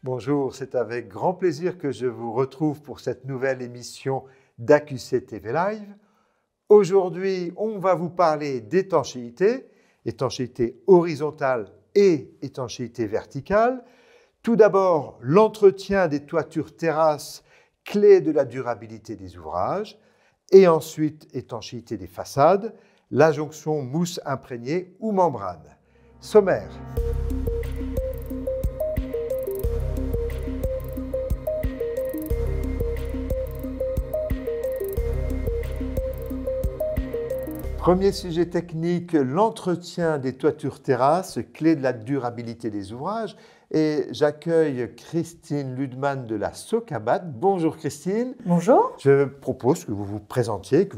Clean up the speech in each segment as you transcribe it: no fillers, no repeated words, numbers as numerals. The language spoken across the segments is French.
Bonjour, c'est avec grand plaisir que je vous retrouve pour cette nouvelle émission d'AQC TV Live. Aujourd'hui, on va vous parler d'étanchéité, étanchéité horizontale et étanchéité verticale. Tout d'abord, l'entretien des toitures terrasses, clé de la durabilité des ouvrages. Et ensuite, étanchéité des façades, la jonction mousse imprégnée ou membrane. Sommaire. Premier sujet technique, l'entretien des toitures terrasses, clé de la durabilité des ouvrages. Et j'accueille Christine Ludman de la Socabat. Bonjour Christine. Bonjour. Je propose que vous vous présentiez,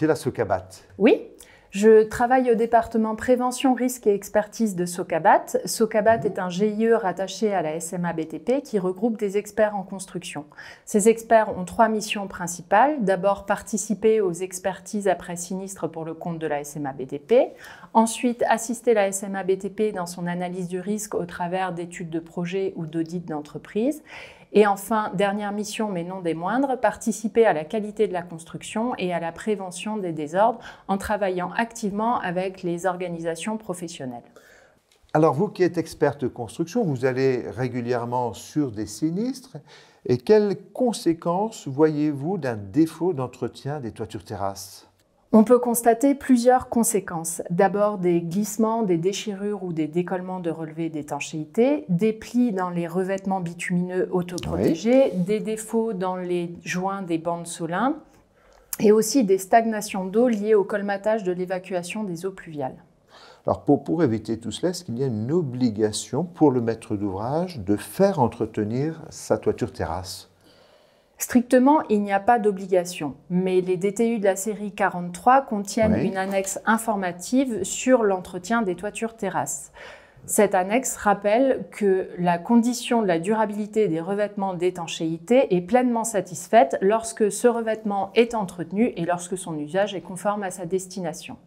la Socabat. Oui, je travaille au département prévention, risque et expertise de Socabat. Socabat est un GIE rattaché à la SMA BTP qui regroupe des experts en construction. Ces experts ont 3 missions principales. D'abord, participer aux expertises après sinistre pour le compte de la SMA BTP. Ensuite, assister la SMA BTP dans son analyse du risque au travers d'études de projet ou d'audits d'entreprise. Et enfin, dernière mission, mais non des moindres, participer à la qualité de la construction et à la prévention des désordres en travaillant activement avec les organisations professionnelles. Alors, vous qui êtes experte de construction, vous allez régulièrement sur des sinistres. Et quelles conséquences voyez-vous d'un défaut d'entretien des toitures terrasses ? On peut constater plusieurs conséquences. D'abord des glissements, des déchirures ou des décollements de relevés d'étanchéité, des plis dans les revêtements bitumineux autoprotégés, des défauts dans les joints des bandes solins et aussi des stagnations d'eau liées au colmatage de l'évacuation des eaux pluviales. Alors pour éviter tout cela, est-ce qu'il y a une obligation pour le maître d'ouvrage de faire entretenir sa toiture terrasse ? Strictement, il n'y a pas d'obligation, mais les DTU de la série 43 contiennent une annexe informative sur l'entretien des toitures terrasses. Cette annexe rappelle que la condition de la durabilité des revêtements d'étanchéité est pleinement satisfaite lorsque ce revêtement est entretenu et lorsque son usage est conforme à sa destination.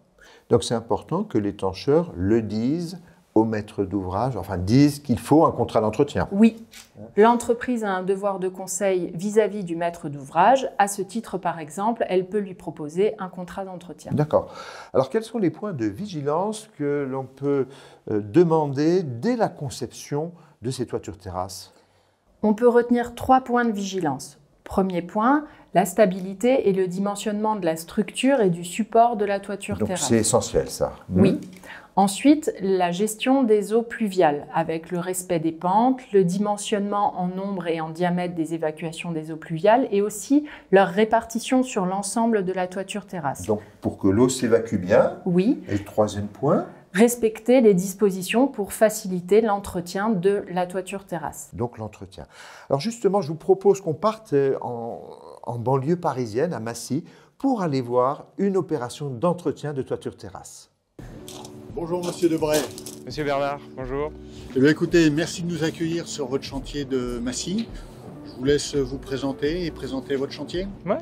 Donc c'est important que l'étancheur le dise au maître d'ouvrage, enfin disent qu'il faut un contrat d'entretien. Oui, l'entreprise a un devoir de conseil vis-à-vis du maître d'ouvrage. À ce titre, par exemple, elle peut lui proposer un contrat d'entretien. D'accord. Alors, quels sont les points de vigilance que l'on peut demander dès la conception de ces toitures terrasses ? On peut retenir 3 points de vigilance. Premier point, la stabilité et le dimensionnement de la structure et du support de la toiture terrasse. Donc, c'est essentiel, ça. Oui. Ensuite, la gestion des eaux pluviales, avec le respect des pentes, le dimensionnement en nombre et en diamètre des évacuations des eaux pluviales et aussi leur répartition sur l'ensemble de la toiture terrasse. Donc, pour que l'eau s'évacue bien. Oui. Et le troisième point ? Respecter les dispositions pour faciliter l'entretien de la toiture terrasse. Donc, l'entretien. Alors, justement, je vous propose qu'on parte en banlieue parisienne, à Massy, pour aller voir une opération d'entretien de toiture terrasse. Bonjour Monsieur Debray. Monsieur Bernard, bonjour. Eh bien écoutez, merci de nous accueillir sur votre chantier de Massy. Je vous laisse vous présenter et présenter votre chantier. Ouais.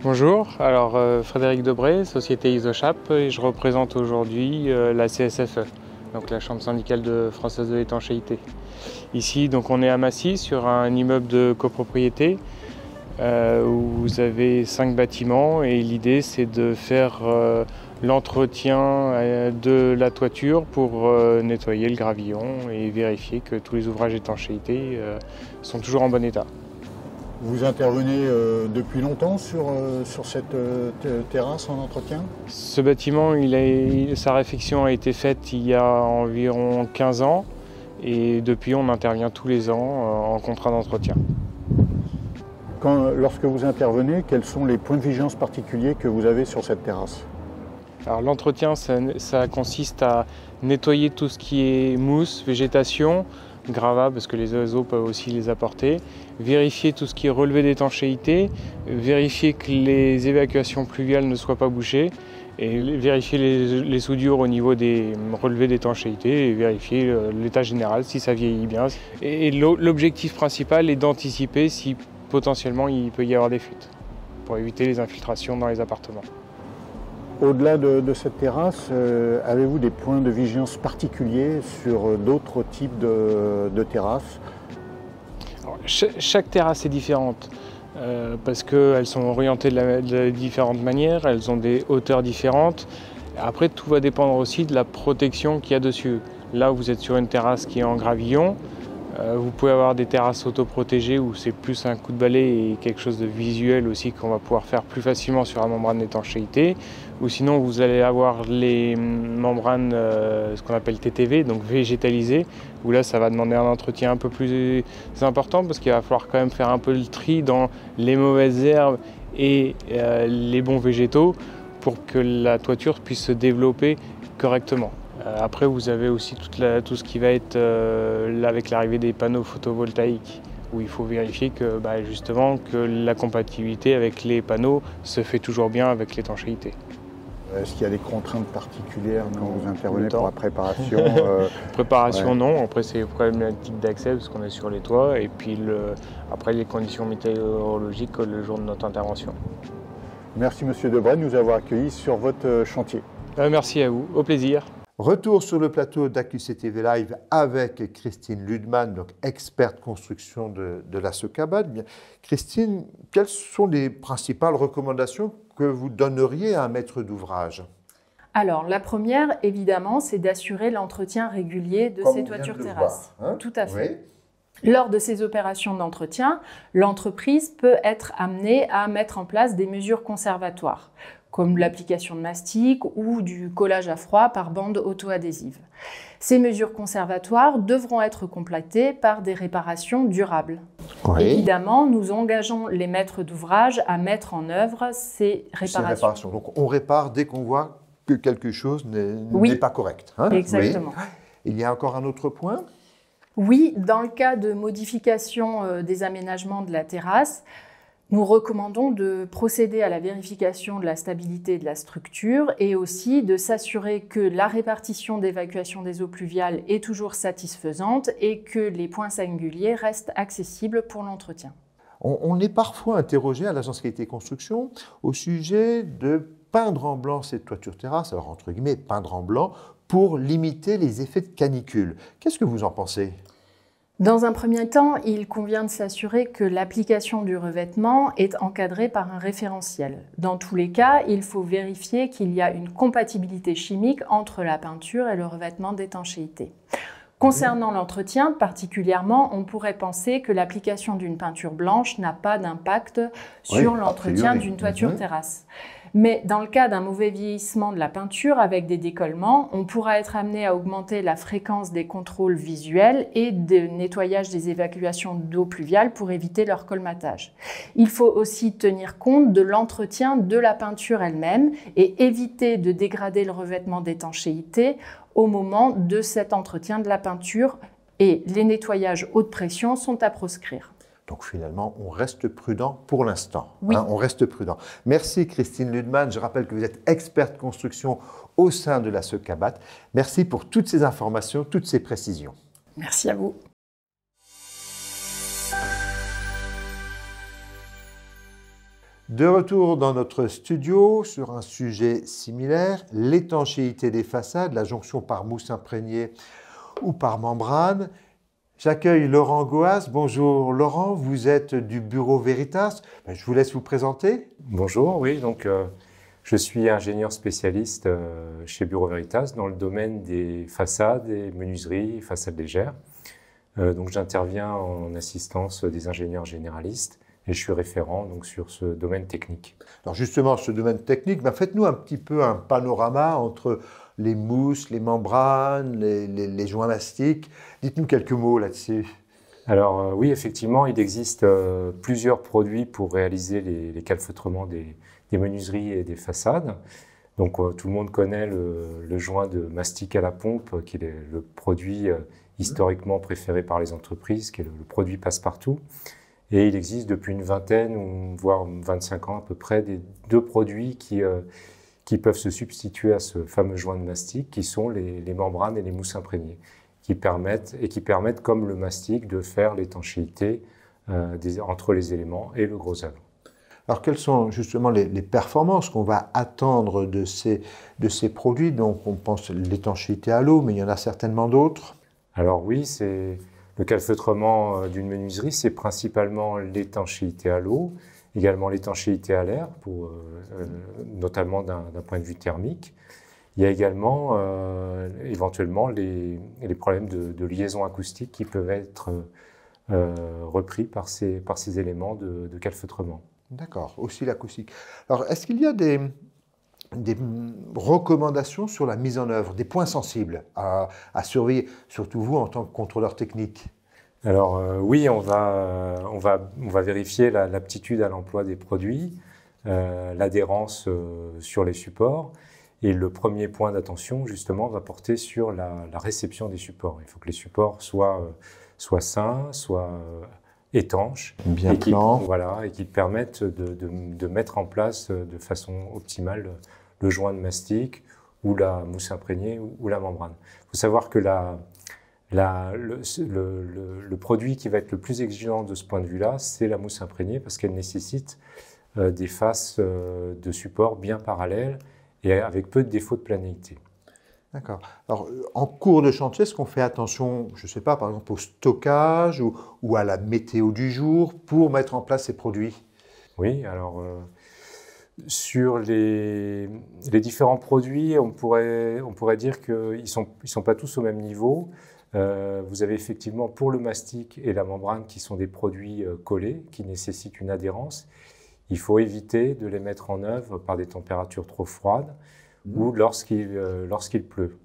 Bonjour, alors Frédéric Debray, société Isochap, et je représente aujourd'hui la CSFE, donc la Chambre syndicale française de l'étanchéité. Ici, donc on est à Massy sur un immeuble de copropriété où vous avez 5 bâtiments et l'idée c'est de faire l'entretien de la toiture pour nettoyer le gravillon et vérifier que tous les ouvrages d'étanchéité sont toujours en bon état. Vous intervenez depuis longtemps sur cette terrasse en entretien ? Ce bâtiment, sa réfection a été faite il y a environ 15 ans et depuis on intervient tous les ans en contrat d'entretien. Lorsque vous intervenez, quels sont les points de vigilance particuliers que vous avez sur cette terrasse ? Alors l'entretien, ça consiste à nettoyer tout ce qui est mousse, végétation, gravats, parce que les oiseaux peuvent aussi les apporter, vérifier tout ce qui est relevé d'étanchéité, vérifier que les évacuations pluviales ne soient pas bouchées, et vérifier les soudures au niveau des relevés d'étanchéité et vérifier l'état général, si ça vieillit bien. Et l'objectif principal est d'anticiper si potentiellement il peut y avoir des fuites, pour éviter les infiltrations dans les appartements. Au-delà de cette terrasse, avez-vous des points de vigilance particuliers sur d'autres types de terrasses ? Chaque terrasse est différente parce qu'elles sont orientées de différentes manières, elles ont des hauteurs différentes. Après, tout va dépendre aussi de la protection qu'il y a dessus. Là, vous êtes sur une terrasse qui est en gravillon. Vous pouvez avoir des terrasses autoprotégées où c'est plus un coup de balai et quelque chose de visuel aussi qu'on va pouvoir faire plus facilement sur la membrane d'étanchéité. Ou sinon, vous allez avoir les membranes, ce qu'on appelle TTV, donc végétalisées, où là, ça va demander un entretien un peu plus important parce qu'il va falloir quand même faire un peu le tri dans les mauvaises herbes et les bons végétaux pour que la toiture puisse se développer correctement. Après, vous avez aussi tout ce qui va être là, avec l'arrivée des panneaux photovoltaïques, où il faut vérifier que, justement, que la compatibilité avec les panneaux se fait toujours bien avec l'étanchéité. Est-ce qu'il y a des contraintes particulières quand vous intervenez pour la préparation Préparation, ouais. Non. Après, c'est problématique d'accès parce qu'on est sur les toits. Et puis, après, les conditions météorologiques le jour de notre intervention. Merci Monsieur Debrenne de nous avoir accueillis sur votre chantier. Merci à vous. Au plaisir. Retour sur le plateau d'AQC-TV Live avec Christine Ludman, donc experte construction de la Socabat. Christine, quelles sont les principales recommandations que vous donneriez à un maître d'ouvrage? Alors, la première, évidemment, c'est d'assurer l'entretien régulier de ces toitures terrasses. Tout à fait. Oui. Lors de ces opérations d'entretien, l'entreprise peut être amenée à mettre en place des mesures conservatoires, comme l'application de mastic ou du collage à froid par bande auto-adhésive. Ces mesures conservatoires devront être complétées par des réparations durables. Oui. Évidemment, nous engageons les maîtres d'ouvrage à mettre en œuvre ces réparations. Donc on répare dès qu'on voit que quelque chose n'est pas correct. Exactement. Oui. Il y a encore un autre point? Oui, dans le cas de modification des aménagements de la terrasse, nous recommandons de procéder à la vérification de la stabilité de la structure et aussi de s'assurer que la répartition d'évacuation des eaux pluviales est toujours satisfaisante et que les points singuliers restent accessibles pour l'entretien. On est parfois interrogé à l'Agence Qualité Construction au sujet de peindre en blanc cette toiture terrasse, alors entre guillemets peindre en blanc, pour limiter les effets de canicule. Qu'est-ce que vous en pensez ? Dans un premier temps, il convient de s'assurer que l'application du revêtement est encadrée par un référentiel. Dans tous les cas, il faut vérifier qu'il y a une compatibilité chimique entre la peinture et le revêtement d'étanchéité. Concernant l'entretien, particulièrement, on pourrait penser que l'application d'une peinture blanche n'a pas d'impact sur l'entretien d'une toiture terrasse. Mais dans le cas d'un mauvais vieillissement de la peinture avec des décollements, on pourra être amené à augmenter la fréquence des contrôles visuels et de nettoyage des évacuations d'eau pluviale pour éviter leur colmatage. Il faut aussi tenir compte de l'entretien de la peinture elle-même et éviter de dégrader le revêtement d'étanchéité au moment de cet entretien de la peinture, et les nettoyages haute pression sont à proscrire. Donc finalement, on reste prudent pour l'instant. Oui. On reste prudent. Merci Christine Ludman. Je rappelle que vous êtes experte construction au sein de la Socabat. Merci pour toutes ces informations, toutes ces précisions. Merci à vous. De retour dans notre studio sur un sujet similaire, l'étanchéité des façades, la jonction par mousse imprégnée ou par membrane. J'accueille Laurent Goas. Bonjour Laurent, vous êtes du bureau Veritas. Je vous laisse vous présenter. Bonjour, oui, donc je suis ingénieur spécialiste chez Bureau Veritas dans le domaine des façades et menuiseries, façades légères. Donc j'interviens en assistance des ingénieurs généralistes et je suis référent donc, sur ce domaine technique. Alors justement, ce domaine technique, faites-nous un petit peu un panorama entre les mousses, les membranes, les joints mastiques. Dites-nous quelques mots là-dessus. Alors oui, effectivement, il existe plusieurs produits pour réaliser les calfeutrements des menuiseries et des façades. Donc tout le monde connaît le joint de mastic à la pompe, qui est le produit historiquement préféré par les entreprises, qui est le produit passe-partout. Et il existe depuis une vingtaine, voire 25 ans à peu près, deux produits qui peuvent se substituer à ce fameux joint de mastic, qui sont les membranes et les mousses imprégnées, qui permettent, comme le mastic, de faire l'étanchéité entre les éléments et le gros œuvre. Alors, quelles sont justement les performances qu'on va attendre de ces produits? Donc, on pense l'étanchéité à l'eau, mais il y en a certainement d'autres. Alors oui, Le calfeutrement d'une menuiserie, c'est principalement l'étanchéité à l'eau, également l'étanchéité à l'air, notamment d'un point de vue thermique. Il y a également éventuellement les problèmes de liaison acoustique qui peuvent être repris par ces éléments de calfeutrement. D'accord, aussi l'acoustique. Alors, est-ce qu'il y a des recommandations sur la mise en œuvre, des points sensibles à surveiller, surtout vous en tant que contrôleur technique? Alors oui, on va vérifier l'aptitude à l'emploi des produits, l'adhérence sur les supports. Et le premier point d'attention, justement, va porter sur la réception des supports. Il faut que les supports soient sains, soient étanches, bien plans, voilà, et qui permettent de mettre en place de façon optimale le joint de mastic ou la mousse imprégnée ou la membrane. Il faut savoir que le produit qui va être le plus exigeant de ce point de vue-là, c'est la mousse imprégnée parce qu'elle nécessite des faces de support bien parallèles et avec peu de défauts de planéité. D'accord. Alors, en cours de chantier, est-ce qu'on fait attention, je ne sais pas, par exemple au stockage ou à la météo du jour pour mettre en place ces produits? Oui, alors sur les différents produits, on pourrait dire qu'ils sont pas tous au même niveau. Vous avez effectivement pour le mastic et la membrane qui sont des produits collés, qui nécessitent une adhérence. Il faut éviter de les mettre en œuvre par des températures trop froides ou lorsqu'il pleut.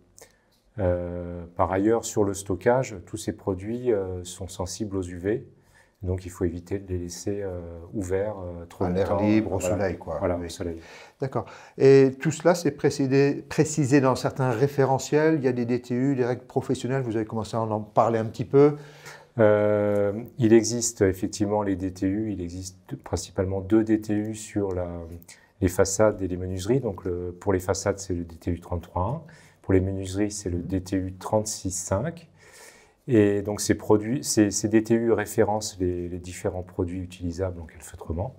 Par ailleurs, sur le stockage, tous ces produits sont sensibles aux UV, donc il faut éviter de les laisser ouverts trop longtemps. À l'air libre, au soleil, quoi. Voilà, oui. au soleil. D'accord. Et tout cela, c'est précisé dans certains référentiels. Il y a des DTU, des règles professionnelles. Vous avez commencé à en parler un petit peu. Il existe effectivement les DTU, il existe principalement 2 DTU sur les façades et les menuiseries. Donc pour les façades, c'est le DTU 33.1. Pour les menuiseries, c'est le DTU 36.5. Et donc ces DTU référencent les différents produits utilisables en calfeutrement.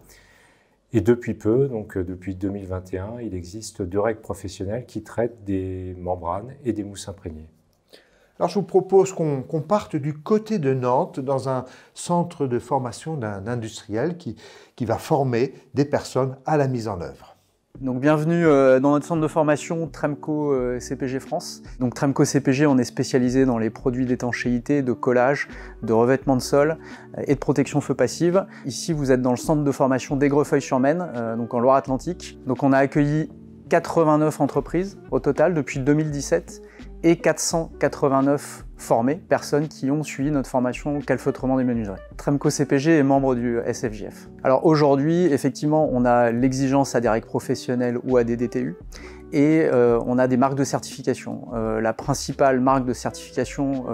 Et depuis peu, donc depuis 2021, il existe 2 règles professionnelles qui traitent des membranes et des mousses imprégnées. Alors, je vous propose qu'on parte du côté de Nantes, dans un centre de formation d'un industriel qui va former des personnes à la mise en œuvre. Donc, bienvenue dans notre centre de formation Tremco CPG France. Donc, Tremco CPG, on est spécialisé dans les produits d'étanchéité, de collage, de revêtement de sol et de protection feu passive. Ici, vous êtes dans le centre de formation d'Aigrefeuille-sur-Maine, donc en Loire-Atlantique. Donc, on a accueilli 89 entreprises au total depuis 2017. Et 489 formés, personnes qui ont suivi notre formation calfeutrement des menuiseries. Tremco CPG est membre du SFJF. Alors aujourd'hui, effectivement, on a l'exigence à des règles professionnelles ou à des DTU, et on a des marques de certification. La principale marque de certification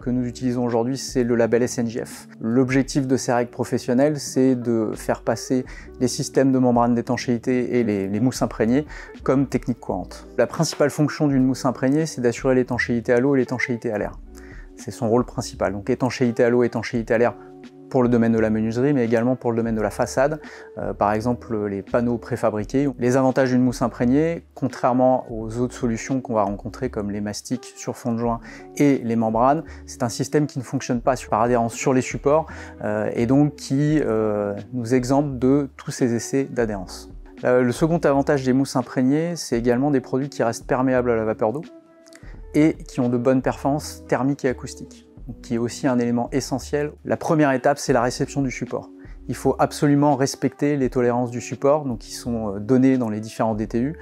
que nous utilisons aujourd'hui, c'est le label SNJF. L'objectif de ces règles professionnelles, c'est de faire passer les systèmes de membrane d'étanchéité et les mousses imprégnées comme technique courante. La principale fonction d'une mousse imprégnée, c'est d'assurer l'étanchéité à l'eau et l'étanchéité à l'air. C'est son rôle principal. Donc étanchéité à l'eau, étanchéité à l'air pour le domaine de la menuiserie, mais également pour le domaine de la façade. Par exemple, les panneaux préfabriqués. Les avantages d'une mousse imprégnée, contrairement aux autres solutions qu'on va rencontrer comme les mastiques sur fond de joint et les membranes, c'est un système qui ne fonctionne pas par adhérence sur les supports et donc qui nous exempte de tous ces essais d'adhérence. Le second avantage des mousses imprégnées, c'est également des produits qui restent perméables à la vapeur d'eau et qui ont de bonnes performances thermiques et acoustiques, qui est aussi un élément essentiel. La première étape, c'est la réception du support. Il faut absolument respecter les tolérances du support, donc qui sont données dans les différents DTU,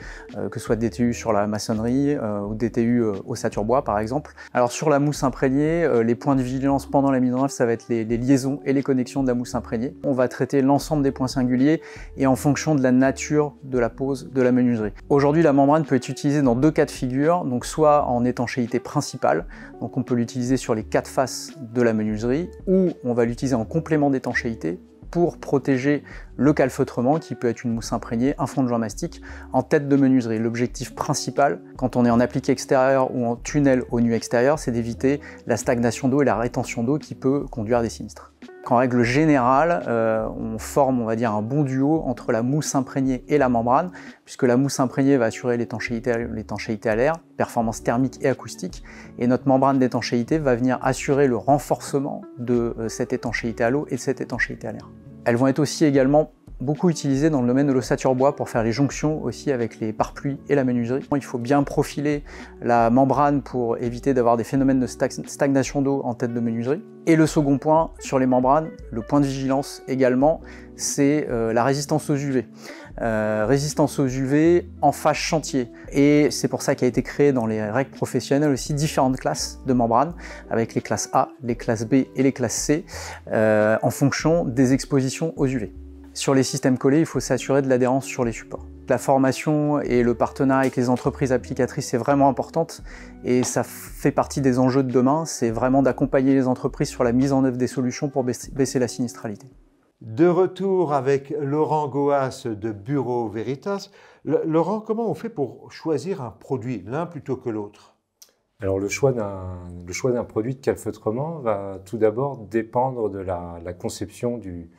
que ce soit DTU sur la maçonnerie ou DTU ossature bois par exemple. Alors sur la mousse imprégnée, les points de vigilance pendant la mise en œuvre, ça va être les liaisons et les connexions de la mousse imprégnée. On va traiter l'ensemble des points singuliers et en fonction de la nature de la pose de la menuiserie. Aujourd'hui, la membrane peut être utilisée dans 2 cas de figure, donc soit en étanchéité principale, donc on peut l'utiliser sur les 4 faces de la menuiserie, ou on va l'utiliser en complément d'étanchéité pour protéger le calfeutrement, qui peut être une mousse imprégnée, un fond de joint mastic, en tête de menuiserie. L'objectif principal, quand on est en appliqué extérieur ou en tunnel au nu extérieur, c'est d'éviter la stagnation d'eau et la rétention d'eau qui peut conduire à des sinistres. qu'en règle générale, on forme, on va dire, un bon duo entre la mousse imprégnée et la membrane, puisque la mousse imprégnée va assurer l'étanchéité à l'air, performance thermique et acoustique, et notre membrane d'étanchéité va venir assurer le renforcement de cette étanchéité à l'eau et de cette étanchéité à l'air. Elles vont être aussi également beaucoup utilisées dans le domaine de l'ossature bois pour faire les jonctions aussi avec les pare-pluies et la menuiserie. Il faut bien profiler la membrane pour éviter d'avoir des phénomènes de stagnation d'eau en tête de menuiserie. Et le second point sur les membranes, le point de vigilance également, c'est la résistance aux UV. Résistance aux UV en phase chantier. Et c'est pour ça qu'a été créé dans les règles professionnelles aussi différentes classes de membranes, avec les classes A, les classes B et les classes C, en fonction des expositions aux UV. Sur les systèmes collés, il faut s'assurer de l'adhérence sur les supports. La formation et le partenariat avec les entreprises applicatrices est vraiment importante et ça fait partie des enjeux de demain, c'est vraiment d'accompagner les entreprises sur la mise en œuvre des solutions pour baisser la sinistralité. De retour avec Laurent Goas de Bureau Veritas. Laurent, comment on fait pour choisir un produit, l'un plutôt que l'autre? Alors le choix d'un produit de calfeutrement va tout d'abord dépendre de la conception du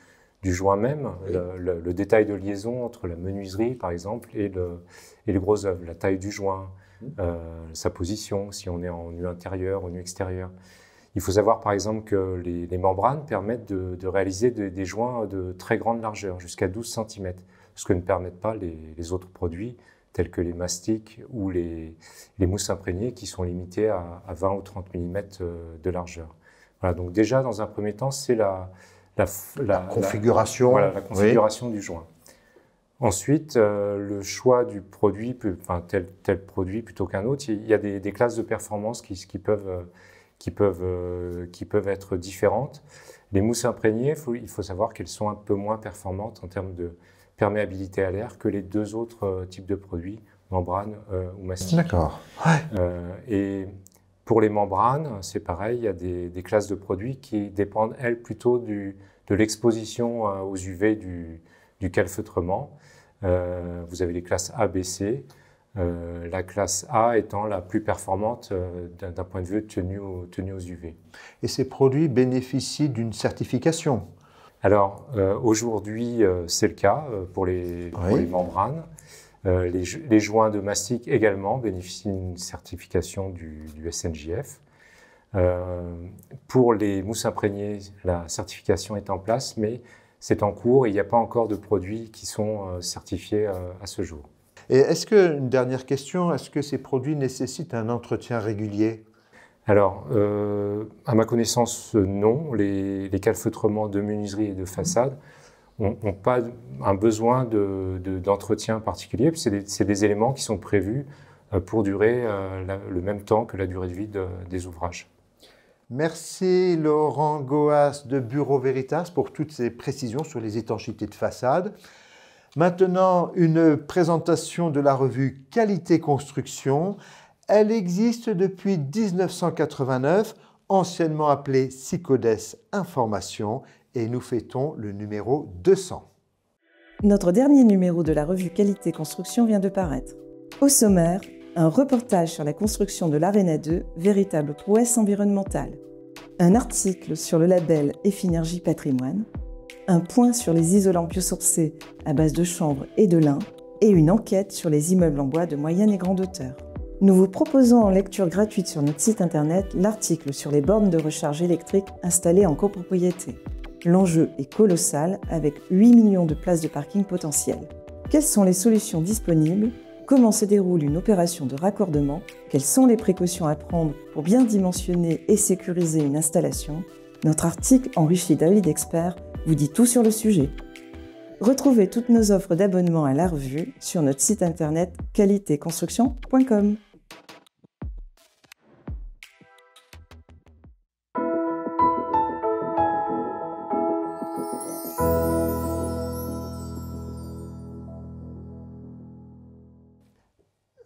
joint même, oui. le détail de liaison entre la menuiserie par exemple et le gros œuvre, la taille du joint, sa position, si on est en nu intérieur, en nu extérieur. Il faut savoir par exemple que les membranes permettent de réaliser des joints de très grande largeur, jusqu'à 12 cm, ce que ne permettent pas les autres produits tels que les mastiques ou les mousses imprégnées qui sont limitées à 20 ou 30 mm de largeur. Voilà, donc déjà dans un premier temps c'est la configuration, la configuration oui. du joint. Ensuite, le choix du produit, enfin tel produit plutôt qu'un autre, il y a des classes de performance qui peuvent être différentes. Les mousses imprégnées, il faut savoir qu'elles sont un peu moins performantes en termes de perméabilité à l'air que les deux autres types de produits, membrane ou mastic. D'accord. Ouais. Et pour les membranes, c'est pareil, il y a des classes de produits qui dépendent, elles, plutôt de l'exposition aux UV du calfeutrement. Vous avez les classes A, B, C. La classe A étant la plus performante d'un point de vue tenue aux UV. Et ces produits bénéficient d'une certification? Alors, aujourd'hui, c'est le cas pour les membranes. Les joints de mastic également bénéficient d'une certification du SNJF. Pour les mousses imprégnées, la certification est en place, mais c'est en cours et il n'y a pas encore de produits qui sont certifiés à ce jour. Et une dernière question, est-ce que ces produits nécessitent un entretien régulier? Alors, à ma connaissance, non. Les calfeutrements de menuiserie et de façade n'ont pas un besoin d'entretien particulier. C'est des éléments qui sont prévus pour durer le même temps que la durée de vie des ouvrages. Merci Laurent Goas de Bureau Veritas pour toutes ces précisions sur les étanchéités de façade. Maintenant, une présentation de la revue Qualité Construction. Elle existe depuis 1989, anciennement appelée Sycodes Information, et nous fêtons le numéro 200. Notre dernier numéro de la revue Qualité Construction vient de paraître. Au sommaire, un reportage sur la construction de l'Arena 2, véritable prouesse environnementale. Un article sur le label Effinergie Patrimoine. Un point sur les isolants biosourcés à base de chanvre et de lin. Et une enquête sur les immeubles en bois de moyenne et grande hauteur. Nous vous proposons en lecture gratuite sur notre site internet l'article sur les bornes de recharge électrique installées en copropriété. L'enjeu est colossal avec 8 millions de places de parking potentielles. Quelles sont les solutions disponibles? Comment se déroule une opération de raccordement? Quelles sont les précautions à prendre pour bien dimensionner et sécuriser une installation? Notre article enrichi d'avis d'experts vous dit tout sur le sujet. Retrouvez toutes nos offres d'abonnement à la revue sur notre site internet qualitéconstruction.com.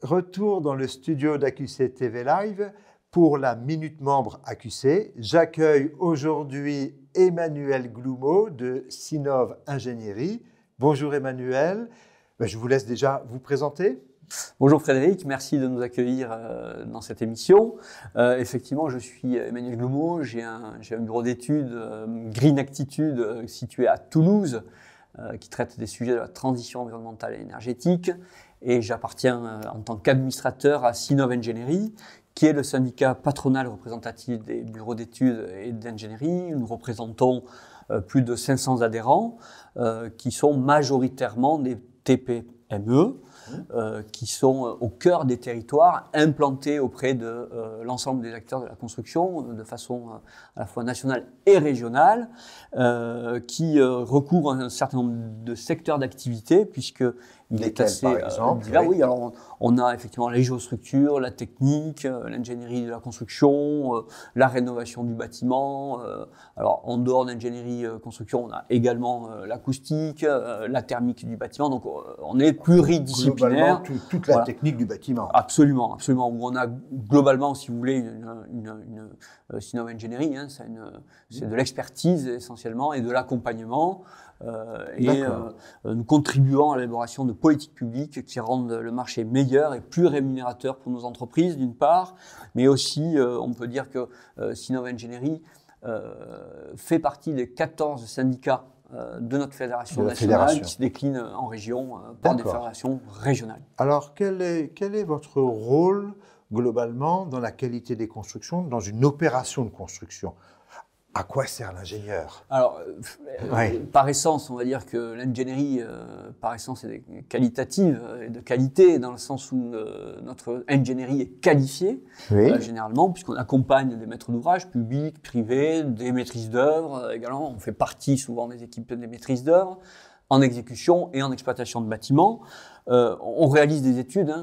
Retour dans le studio d'AQC TV Live pour la Minute Membre AQC. J'accueille aujourd'hui Emmanuel Gloumeau de Sinov Ingénierie. Bonjour Emmanuel. Je vous laisse déjà vous présenter. Bonjour Frédéric, merci de nous accueillir dans cette émission. Effectivement, je suis Emmanuel Gloumot, j'ai un bureau d'études Green Actitude situé à Toulouse qui traite des sujets de la transition environnementale et énergétique, et j'appartiens en tant qu'administrateur à Sinov Engineering, qui est le syndicat patronal représentatif des bureaux d'études et d'ingénierie. Nous représentons plus de 500 adhérents qui sont majoritairement des TPME, qui sont au cœur des territoires, implantés auprès de l'ensemble des acteurs de la construction, de façon à la fois nationale et régionale, qui recouvrent un certain nombre de secteurs d'activité, puisque il est assez par exemple, divers. Oui, alors on a effectivement la géostructure, la technique, l'ingénierie de la construction, la rénovation du bâtiment. Alors en dehors d'ingénierie construction, on a également l'acoustique, la thermique du bâtiment. Donc on est pluridisciplinaire. Globalement, toute la Voilà. technique du bâtiment. Absolument, absolument. Où on a globalement, si vous voulez, une Sinov Engineering, hein, c'est de l'expertise essentiellement et de l'accompagnement. Nous contribuons à l'élaboration de politiques publiques qui rendent le marché meilleur et plus rémunérateur pour nos entreprises, d'une part, mais aussi, on peut dire que Sinov Engineering fait partie des 14 syndicats de notre fédération nationale qui se décline en région par des fédérations régionales. Alors, quel est votre rôle globalement dans la qualité des constructions, dans une opération de construction? À quoi sert l'ingénieur? Alors, par essence, on va dire que l'ingénierie, par essence, est qualitative et de qualité, dans le sens où notre ingénierie est qualifiée, généralement, puisqu'on accompagne des maîtres d'ouvrage publics, privés, des maîtrises d'œuvre également. On fait partie souvent des équipes des maîtrises d'œuvre, en exécution et en exploitation de bâtiments. On réalise des études,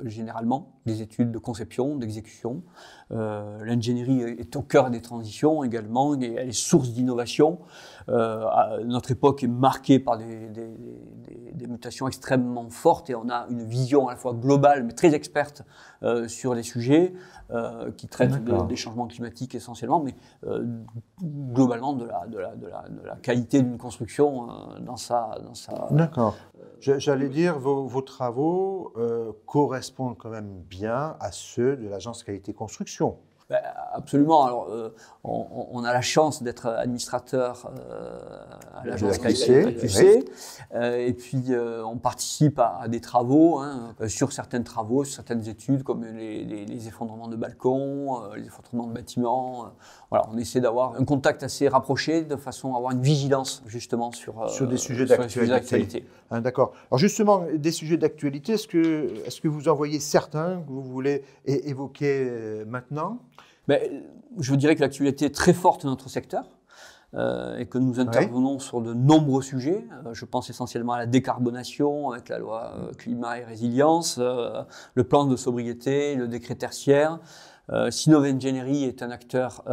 généralement, des études de conception, d'exécution. L'ingénierie est au cœur des transitions également, et elle est source d'innovation. Notre époque est marquée par des mutations extrêmement fortes, et on a une vision à la fois globale mais très experte sur les sujets qui traitent des changements climatiques essentiellement, mais globalement de la qualité d'une construction dans sa... D'accord. J'allais dire, vos travaux correspondent quand même bien à ceux de l'agence qualité construction. Absolument. Alors, on a la chance d'être administrateur à l'agence QC, et puis on participe à des travaux sur certains travaux, sur certaines études comme les effondrements de balcons, les effondrements de bâtiments. Voilà, on essaie d'avoir un contact assez rapproché de façon à avoir une vigilance justement sur des sujets d'actualité. D'accord. Alors justement, des sujets d'actualité, est-ce que vous en voyez certains que vous voulez évoquer maintenant? Je dirais que l'actualité est très forte dans notre secteur et que nous intervenons sur de nombreux sujets. Je pense essentiellement à la décarbonation avec la loi climat et résilience, le plan de sobriété, le décret tertiaire. Sinov Engineering est un acteur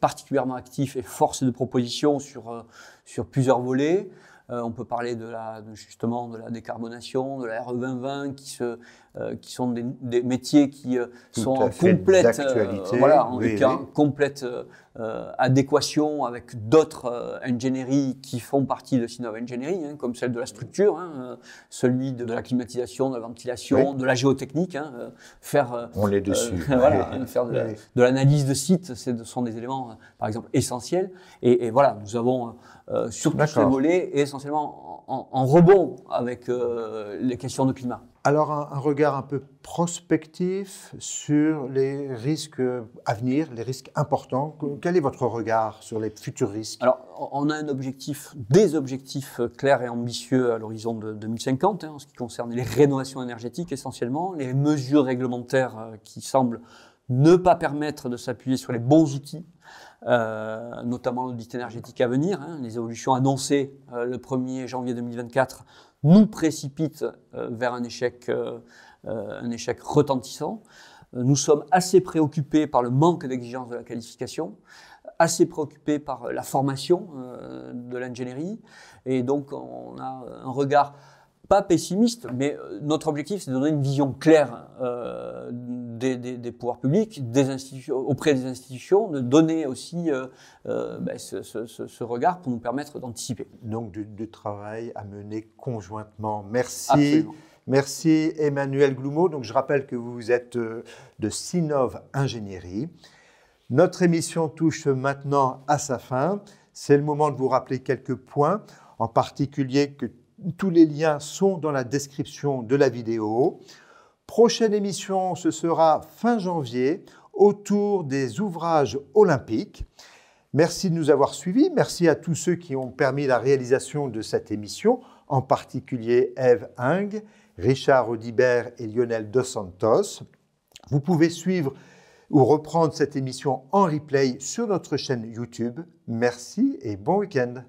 particulièrement actif et force de proposition sur plusieurs volets. On peut parler justement de la décarbonation, de la RE 2020, qui sont des métiers qui sont en complète complète adéquation avec d'autres ingénieries qui font partie de Sinov Engineering, comme celle de la structure, celui de la climatisation, de la ventilation, de la géotechnique. On l'est dessus. Faire de l'analyse de site, ce sont des éléments, par exemple, essentiels. Et voilà, nous avons sur tous ces volets, et essentiellement en rebond avec les questions de climat. Alors, un regard un peu prospectif sur les risques à venir, les risques importants. Quel est votre regard sur les futurs risques? Alors, on a des objectifs clairs et ambitieux à l'horizon de 2050, en ce qui concerne les rénovations énergétiques essentiellement, les mesures réglementaires qui semblent ne pas permettre de s'appuyer sur les bons outils, notamment l'audit énergétique à venir. Les évolutions annoncées le 1er janvier 2024 nous précipitent vers un échec retentissant. Nous sommes assez préoccupés par le manque d'exigence de la qualification, assez préoccupés par la formation de l'ingénierie, et donc on a un regard pas pessimiste, mais notre objectif, c'est de donner une vision claire des pouvoirs publics, des institutions, auprès des institutions, de donner aussi ce regard pour nous permettre d'anticiper. Donc du travail à mener conjointement. Merci. Absolument. Merci Emmanuel Gloumeau. Donc, je rappelle que vous êtes de Sinov Ingénierie. Notre émission touche maintenant à sa fin. C'est le moment de vous rappeler quelques points, en particulier que tous les liens sont dans la description de la vidéo. Prochaine émission, ce sera fin janvier, autour des ouvrages olympiques. Merci de nous avoir suivis. Merci à tous ceux qui ont permis la réalisation de cette émission, en particulier Ève Ing, Richard Audibert et Lionel Dos Santos. Vous pouvez suivre ou reprendre cette émission en replay sur notre chaîne YouTube. Merci et bon week-end.